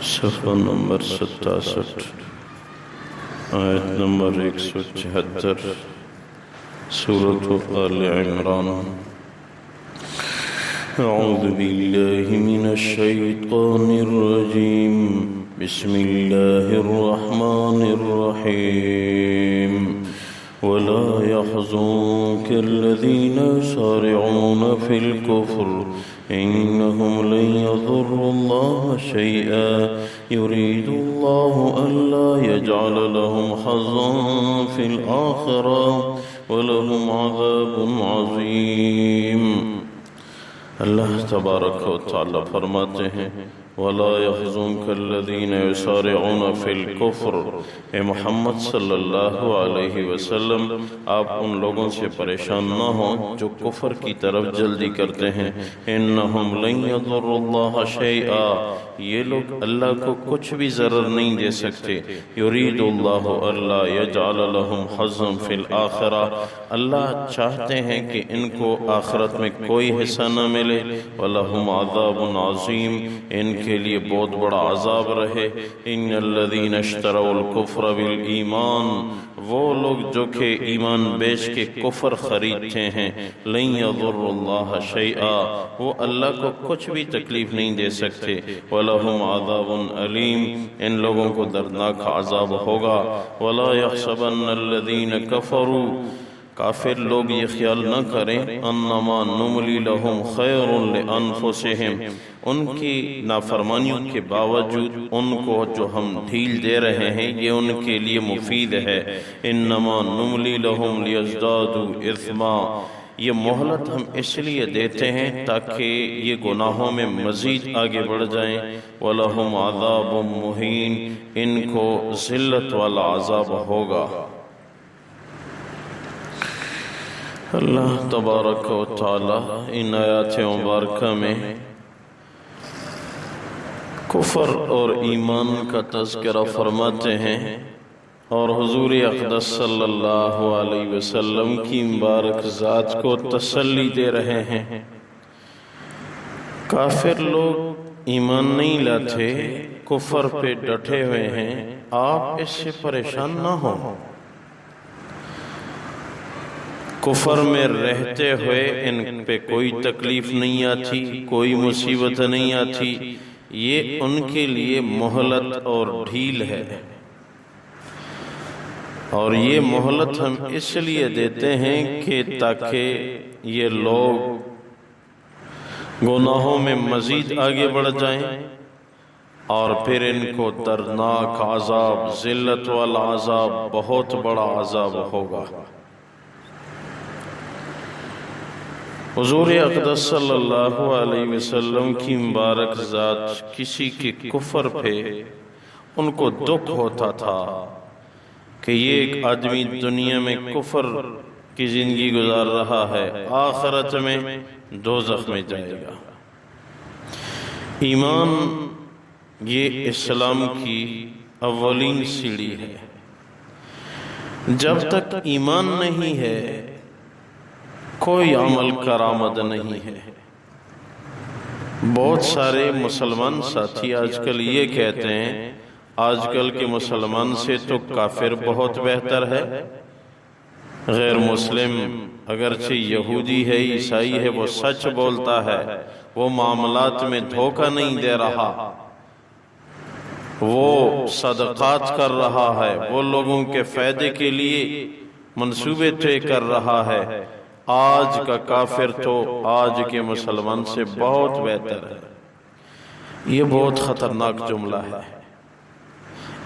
صفحہ نمبر 67 آیت نمبر 176 سورة آل عمران۔ اعوذ باللہ من الشیطان الرجیم، بسم اللہ الرحمن الرحیم۔ ولا يحزنك الذين يسارعون في الكفر إنهم لن يضروا الله شيئا يريد الله ألا يجعل لهم حظا في الآخرة ولهم عذاب عظيم۔ اللہ تبارک و تعالی فرماتے ہیں وَلَا يَحْزُنْكَ الَّذِينَ يُسَارِعُونَ فِي الْكُفْرِ، اے محمد صلی اللہ علیہ وسلم آپ ان لوگوں سے پریشان نہ ہوں جو کفر کی طرف جلدی کرتے ہیں۔ إِنَّهُمْ لَن يَضُرُّوا اللَّهَ شَيْئًا، یہ لوگ اللہ کو کچھ بھی ضرر نہیں دے سکتے۔ يُرِيدُ اللَّهُ أَلَّا يَجْعَلَ لَهُمْ حَظًّا فِي الْآخِرَةِ، اللہ چاہتے ہیں کہ ان کو آخرت میں کوئی حصہ نہ ملے۔ وَلَهُمْ عَذَابٌ عَظِيمٌ، ان کے لیے بہت بڑا عذاب رہے۔ ان الذین اشتروا الکفر بالایمان، وہ لوگ جو کہ ایمان بیچ کے کفر خریدتے ہیں۔ لن یضر اللہ شیئا، وہ اللہ کو کچھ بھی تکلیف نہیں دے سکتے۔ ولہم عذاب علیم، ان لوگوں کو دردناک عذاب ہوگا۔ ولا یحسبن الذین کفروا، کافر لوگ یہ خیال نہ کریں انما نملی لہم خیر لانفسہم، ان کی نافرمانیوں کے باوجود ان کو جو ہم ڈھیل دے رہے ہیں یہ ان کے لیے مفید ہے۔ انما نملی لہم لیزدادوا اثما، یہ مہلت ہم اس لیے دیتے ہیں تاکہ یہ گناہوں میں مزید آگے بڑھ جائیں۔ وَلَهُمْ عَذَابٌ مُّهِينٌ، ان کو ذلت والا عذاب ہوگا۔ اللہ تبارک و تعالی ان آیات مبارکہ میں کفر اور ایمان کا تذکرہ فرماتے ہیں اور حضور اقدس صلی اللہ علیہ وسلم کی مبارک ذات کو تسلی دے رہے ہیں۔ کافر لوگ ایمان نہیں لاتے، کفر پہ ڈٹے ہوئے ہیں، آپ اس سے پریشان نہ ہوں۔ کفر میں رہتے ہوئے ان پہ کوئی تکلیف نہیں آتی، کوئی مصیبت نہیں آتی، یہ ان کے لیے مہلت اور ڈھیل ہے۔ اور یہ مہلت ہم اس لیے دیتے ہیں کہ تاکہ یہ لوگ گناہوں میں مزید آگے بڑھ جائیں اور پھر ان کو دردناک عذاب، ذلت والا عذاب، بہت بڑا عذاب ہوگا۔ حضور اقدس صلی اللہ علیہ وسلم کی مبارک ذات کسی کے کفر پہ ان کو دکھ ہوتا تھا کہ یہ ایک آدمی دنیا میں کفر کی زندگی گزار رہا ہے، آخرت میں دوزخ میں جائے گا۔ ایمان یہ اسلام کی اولین سیڑھی ہے۔ جب تک ایمان نہیں ہے کوئی عمل کارآمد نہیں ہے۔ بہت سارے مسلمان ساتھی آج کل یہ کہتے ہیں آج کل کے مسلمان سے تو کافر بہت بہتر ہے، غیر مسلم اگرچہ یہودی ہے، عیسائی ہے، وہ سچ بولتا ہے، وہ معاملات میں دھوکہ نہیں دے رہا، وہ صدقات کر رہا ہے، وہ لوگوں کے فائدے کے لیے منصوبے طے کر رہا ہے۔ آج کا کافر تو آج کے مسلمان سے بہت بہتر ہے۔ یہ بہت خطرناک جملہ ہے۔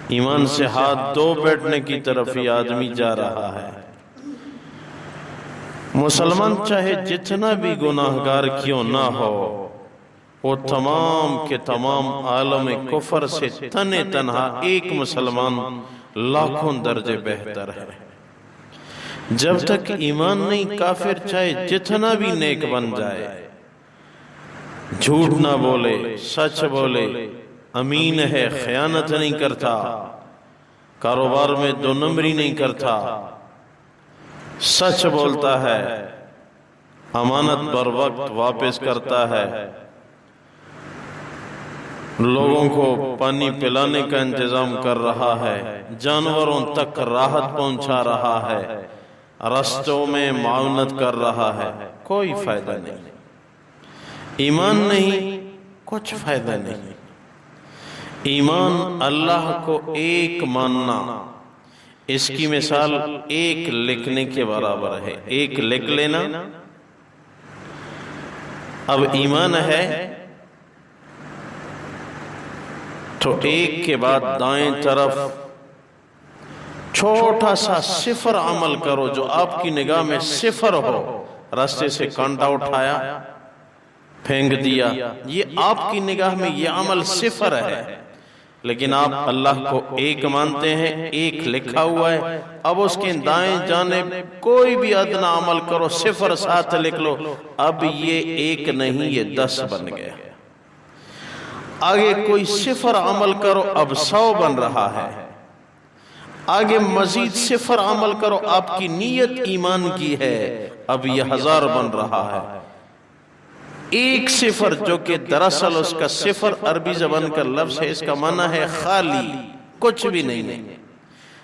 ایمان سے ہاتھ دھو بیٹھنے کی طرف یہ آدمی جا رہا ہے۔ مسلمان چاہے جتنا بھی گناہگار کیوں نہ ہو، وہ تمام کے تمام عالم کفر سے تنہا تنہا ایک مسلمان لاکھوں درجے بہتر ہے۔ جب تک ایمان نہیں، کافر چاہے جتنا بھی نیک بن جائے، جھوٹ نہ بولے، سچ بولے، امین ہے، خیانت نہیں کرتا، کاروبار میں دو نمبری نہیں کرتا، سچ بولتا ہے، امانت بر وقت واپس کرتا ہے، لوگوں کو پانی پلانے کا انتظام کر رہا ہے، جانوروں تک راحت پہنچا رہا ہے، رستوں میں معاونت کر رہا ہے، کوئی فائدہ نہیں۔ ایمان نہیں، کچھ فائدہ نہیں۔ ایمان اللہ کو ایک ماننا، اس کی مثال ایک لکھنے کے برابر ہے۔ ایک لکھ لینا، اب ایمان ہے تو ایک کے بعد دائیں طرف چھوٹا سا صفر عمل کرو جو آپ کی نگاہ میں صفر ہو۔ راستے سے کانٹا اٹھایا، پھینک دیا، یہ آپ کی نگاہ میں یہ عمل صفر ہے، لیکن آپ اللہ کو ایک مانتے ہیں، ایک لکھا ہوا ہے۔ اب اس کے دائیں جانب کوئی بھی ادنا عمل کرو، صفر ساتھ لکھ لو، اب یہ ایک نہیں، یہ 10 بن گیا۔ آگے کوئی صفر عمل کرو، اب 100 بن رہا ہے۔ آگے مزید صفر عمل کرو، آپ کی نیت ایمان کی ہے، اب یہ 1000 بن رہا ہے۔ ایک صفر جو کہ دراصل اس کا صفر عربی زبان کا لفظ ہے، اس کا معنی ہے خالی، کچھ بھی نہیں۔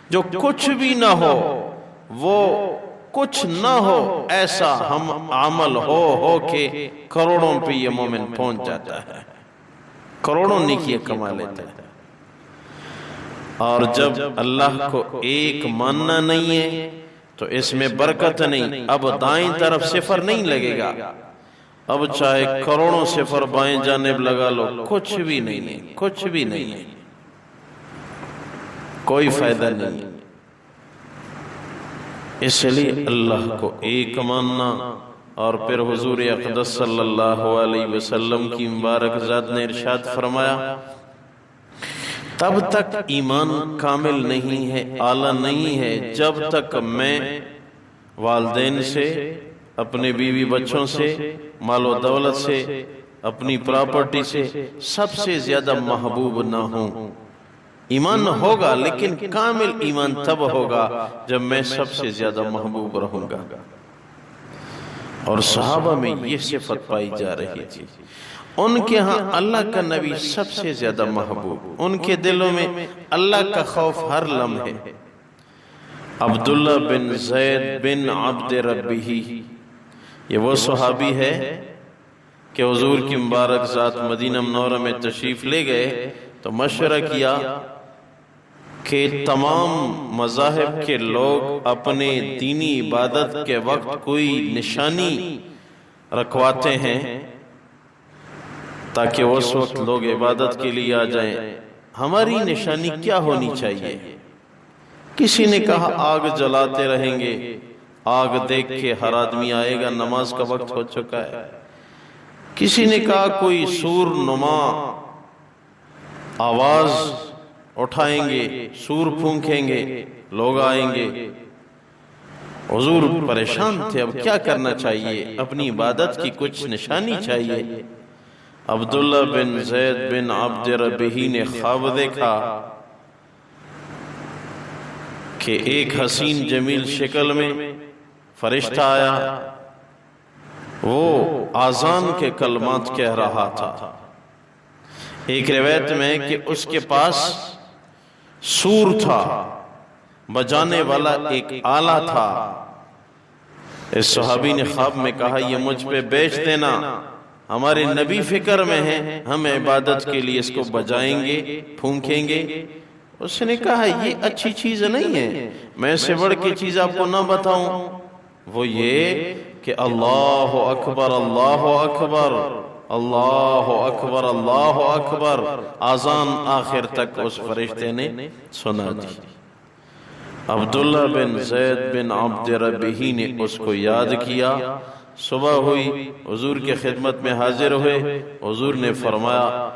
جو کچھ بھی نہ ہو وہ کچھ نہ ہو، ایسا ہم عمل ہو کے کروڑوں پہ یہ مومن پہنچ جاتا ہے، کروڑوں نیکیاں کما لیتا ہے۔ اور جب اللہ کو ایک ماننا نہیں ہے تو اس میں برکت نہیں۔ اب دائیں طرف صفر نہیں لگے گا، اب چاہے کروڑوں صفر بائیں جانب لگا لو، کچھ بھی نہیں، کچھ بھی نہیں، کوئی فائدہ نہیں۔ اس لیے اللہ کو ایک ماننا، اور پھر حضور اقدس صلی اللہ علیہ وسلم کی مبارک ذات نے ارشاد فرمایا، تب تک ایمان کامل نہیں ہے، اعلیٰ نہیں ہے، جب تک میں والدین سے، اپنے بیوی بچوں سے، مال و دولت سے، اپنی پراپرٹی سے سب سے زیادہ محبوب نہ ہوں۔ ایمان ہوگا لیکن کامل ایمان تب ہوگا جب میں سب سے زیادہ محبوب رہوں گا۔ اور صحابہ میں یہ صفت پائی جا رہی تھی، ان کے ہاں اللہ کا نبی سب سے زیادہ محبوب، ان کے دلوں میں اللہ کا خوف ہر لمحے۔ عبداللہ بن زید بن عبد ربہ، یہ وہ صحابی ہے کہ حضور کی مبارک ذات مدینہ منورہ میں تشریف لے گئے تو مشورہ کیا کہ تمام مذاہب کے لوگ اپنے دینی عبادت کے وقت کوئی نشانی رکھواتے ہیں تاکہ اس وقت لوگ عبادت کے لیے آ جائیں، ہماری نشانی کیا ہونی چاہیے؟ کسی نے کہا آگ جلاتے رہیں گے، آگ دیکھ کے ہر آدمی آئے گا، نماز کا وقت ہو چکا ہے۔ کسی نے کہا کوئی سور نما آواز اٹھائیں گے، سور پھونکیں گے، لوگ آئیں گے۔ حضور پریشان تھے، اب کیا کرنا چاہیے؟ اپنی عبادت کی کچھ نشانی چاہیے۔ عبداللہ بن زید بن عبد ربہ نے خواب دیکھا کہ ایک حسین جمیل شکل میں فرشتہ آیا، وہ آذان کے کلمات کہہ رہا تھا۔ ایک روایت میں کہ اس کے پاس سور تھا، بجانے والا ایک آلہ تھا۔ اس صحابی نے خواب میں کہا یہ مجھ پہ بیچ دینا، ہمارے نبی فکر میں ہیں، ہم عبادت کے لیے اس کو بجائیں گے، پھونکیں گے۔ اس نے کہا یہ اچھی چیز نہیں ہے، میں اس سے بڑھ کے چیز آپ کو نہ بتاؤں، وہ یہ کہ اللہ اکبر اللہ اکبر اللہ اکبر اللہ اکبر، آذان آخر تک اس فرشتے نے سنا دی۔ عبداللہ بن زید بن عبد ربہ نے اس کو یاد کیا۔ صبح ہوئی، حضور کے خدمت میں حاضر ہوئے، حضور نے فرمایا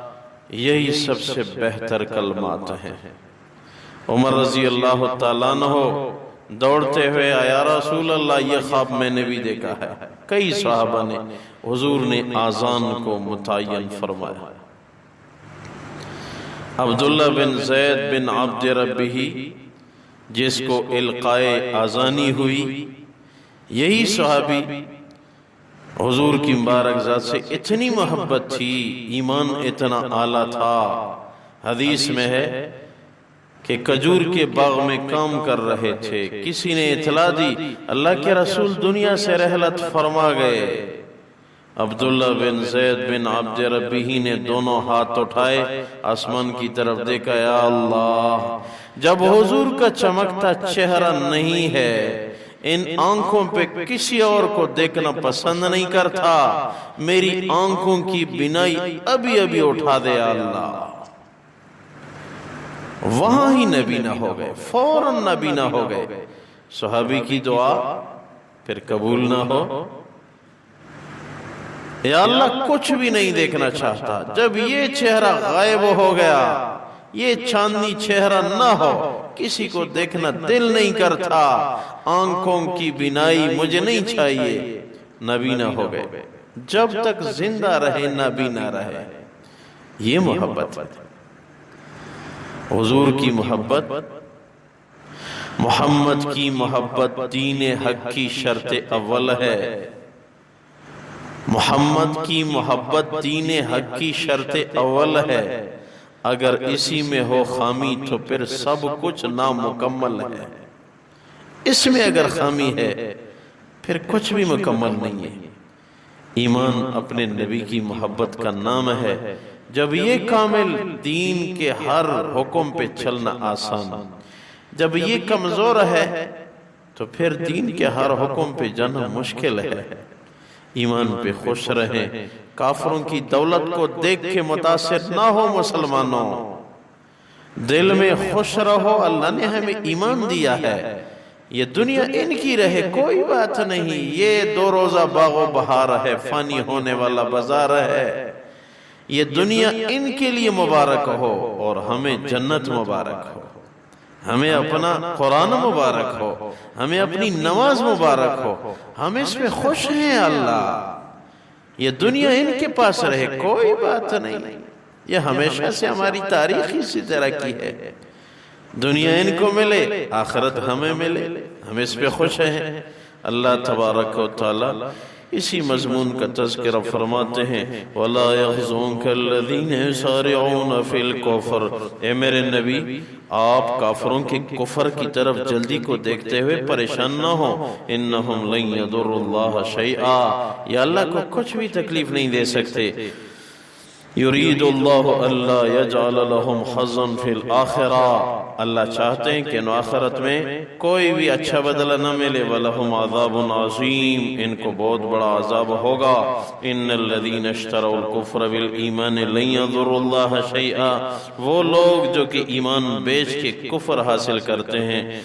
یہی سب سے بہتر کلمات ہیں۔ عمر رضی اللہ تعالیٰ عنہ دوڑتے ہوئے آیا رسول اللہ یہ خواب میں نے بھی دیکھا ہے۔ کئی صحابہ نے، حضور نے آذان کو متعین فرمایا۔ عبداللہ بن زید بن عبد ربہ جس کو القائے آذانی ہوئی، یہی صحابی حضور کی مبارک ذات سے اتنی محبت تھی، ایمان اتنا اعلیٰ تھا۔ حدیث میں ہے کہ کھجور کے باغ میں کام کر رہے تھے، کسی نے اطلاع دی اللہ کے رسول دنیا سے رحلت فرما گئے۔ عبداللہ بن زید بن عبد ربیہ نے دونوں ہاتھ اٹھائے، آسمان کی طرف دیکھا، یا اللہ، جب حضور کا چمکتا چہرہ نہیں ہے، ان آنکھوں پہ کسی اور کو دیکھنا پسند نہیں کرتا، میری آنکھوں کی بینائی ابھی ابھی اٹھا دے یا اللہ۔ وہاں ہی نبی نہ ہو گئے، فوراً نبی نہ ہو گئے۔ صحابی کی دعا پھر قبول نہ ہو، یا اللہ کچھ بھی نہیں دیکھنا چاہتا، جب یہ چہرہ غائب ہو گیا، یہ چاندنی چہرہ نہ ہو، کسی کو دیکھنا دل نہیں کرتا، آنکھوں کی بینائی مجھے نہیں چاہیے، نبی نہ ہو گئے۔ جب تک زندہ رہے نبی نہ رہے، یہ محبت ہے۔ حضور کی محبت، محمد کی محبت دین حق کی شرط اول ہے۔ محمد کی محبت دین حق کی شرط اول ہے، اگر اسی میں ہو خامی تو پھر سب کچھ نامکمل ہے۔ اس میں اگر خامی ہے پھر کچھ بھی مکمل نہیں ہے۔ ایمان اپنے نبی کی محبت کا نام ہے۔ جب یہ کامل، دین کے ہر حکم پہ چلنا آسان، جب یہ کمزور ہے تو پھر دین کے ہر حکم پہ جانا مشکل ہے۔ ایمان پہ خوش رہیں، کافروں کی دولت کو دیکھ کے متاثر نہ ہو مسلمانوں، دل میں خوش رہو، اللہ نے ہمیں ایمان دیا ہے، یہ دنیا ان کی رہے کوئی بات نہیں، یہ دو روزہ باغ و بہار ہے، فانی ہونے والا بازار ہے، یہ دنیا ان کے لیے مبارک ہو اور ہمیں جنت مبارک ہو، ہمیں اپنا قرآن مبارک ہو، ہمیں اپنی نماز مبارک ہو، ہم اس میں خوش ہیں اللہ۔ یہ دنیا ان کے پاس رہے کوئی بات نہیں، یہ ہمیشہ سے ہماری تاریخ اسی طرح کی ہے، دنیا ان کو ملے، آخرت ہمیں ملے، ہم اس پہ خوش ہیں۔ اللہ تبارک و تعالی اسی مضمون کا تذکرہ فرماتے ہیں، وَلَا يَحْزُنكَ الَّذِينَ يُسَارِعُونَ فِي الْكُفْرِ، اے میرے نبی آپ کافروں کے کفر کی طرف جلدی کو دیکھتے ہوئے پریشان نہ ہو، إِنَّهُمْ لَن يَضُرُّوا اللَّهَ شَيْئًا، یہ اللہ کو کچھ بھی تکلیف نہیں دے سکتے۔ یرید اللہ اللہ یجعل لہم حظا فی الآخرہ، اللہ چاہتے ہیں کہ ان آخرت میں کوئی بھی اچھا بدلہ نہ ملے، وَلَهُمْ عَذَابٌ عَظِيمٌ، ان کو بہت بڑا عذاب ہوگا۔ ان الذین اشتروا الکفر بالایمان لن یضروا اللہ شیئا، وہ لوگ جو کہ ایمان بیچ کے کفر حاصل کرتے ہیں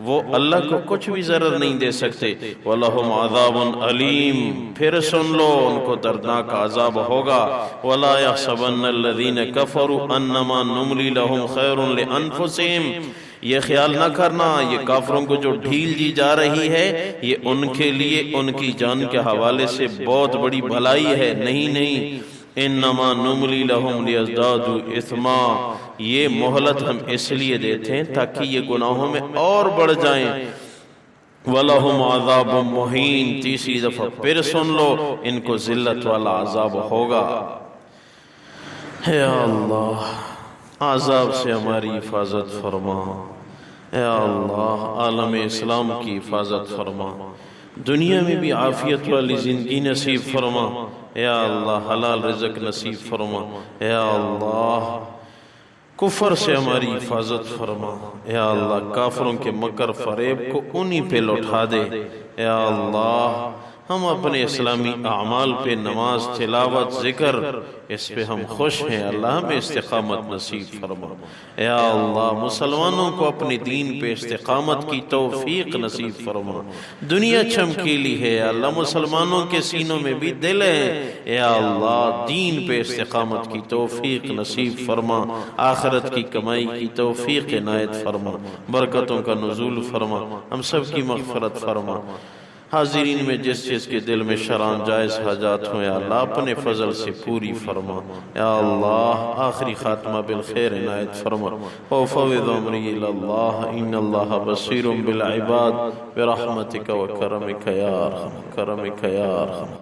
وہ اللہ کو کچھ بھی ضرر نہیں دے سکتے۔ وَلَهُمْ عَذَابٌ عَلِيمٌ، پھر سن لو ان کو دردناک عذاب ہوگا۔ وَلَا يَحْسَبَنَّ الَّذِينَ كَفَرُوا أَنَّمَا نُمْلِي لَهُمْ خَيْرٌ لِأَنفُسِهِمْ، یہ خیال نہ کرنا یہ کافروں کو جو ڈھیل دی جا رہی ہے یہ ان کے لیے ان کی جان کے حوالے سے بہت بڑی بھلائی ہے، نہیں، انما نملی لہم لیزدادوا اثما، یہ مہلت ہم اس لیے دیتے ہیں تاکہ یہ گناہوں میں اور بڑھ جائیں۔ وَلَهُمْ عَذَابٌ مُّهِينٌ، تیسری دفعہ پھر سن لو ان کو ذلت والا عذاب ہوگا۔ اے اللہ عذاب سے ہماری حفاظت فرما، اے اللہ عالم اسلام کی حفاظت فرما، دنیا میں بھی عافیت والی زندگی نصیب فرما، اے اللہ حلال رزق نصیب فرما، اے اللہ کفر سے ہماری حفاظت فرما، اے اللہ کافروں کے مکر فریب کو انہی پہ لوٹا دے، اے اللہ ہم اپنے اسلامی اعمال پہ نماز، تلاوت، ذکر اس پہ ہم خوش ہیں، اللہ ہمیں استقامت نصیب فرما، اے اللہ مسلمانوں کو اپنے دین پہ استقامت کی توفیق نصیب فرما۔ دنیا چمکیلی ہے اللہ، مسلمانوں کے سینوں میں بھی دل ہے، اے اللہ دین پہ استقامت کی توفیق نصیب فرما، آخرت کی کمائی کی توفیق عنایت فرما، برکتوں کا نزول فرما، ہم سب کی مغفرت فرما۔ حاضرین میں جس جس کے دل میں شران جائز حاجات ہوں یا اللہ اپنے فضل سے پوری فرما، یا اللہ آخری خاتمہ بالخیر عنایت فرما۔ وفوض امری الاللہ ان اللہ بصیر بالعباد برحمتک و کرمک یا ارحم، کرمک یا ارحم۔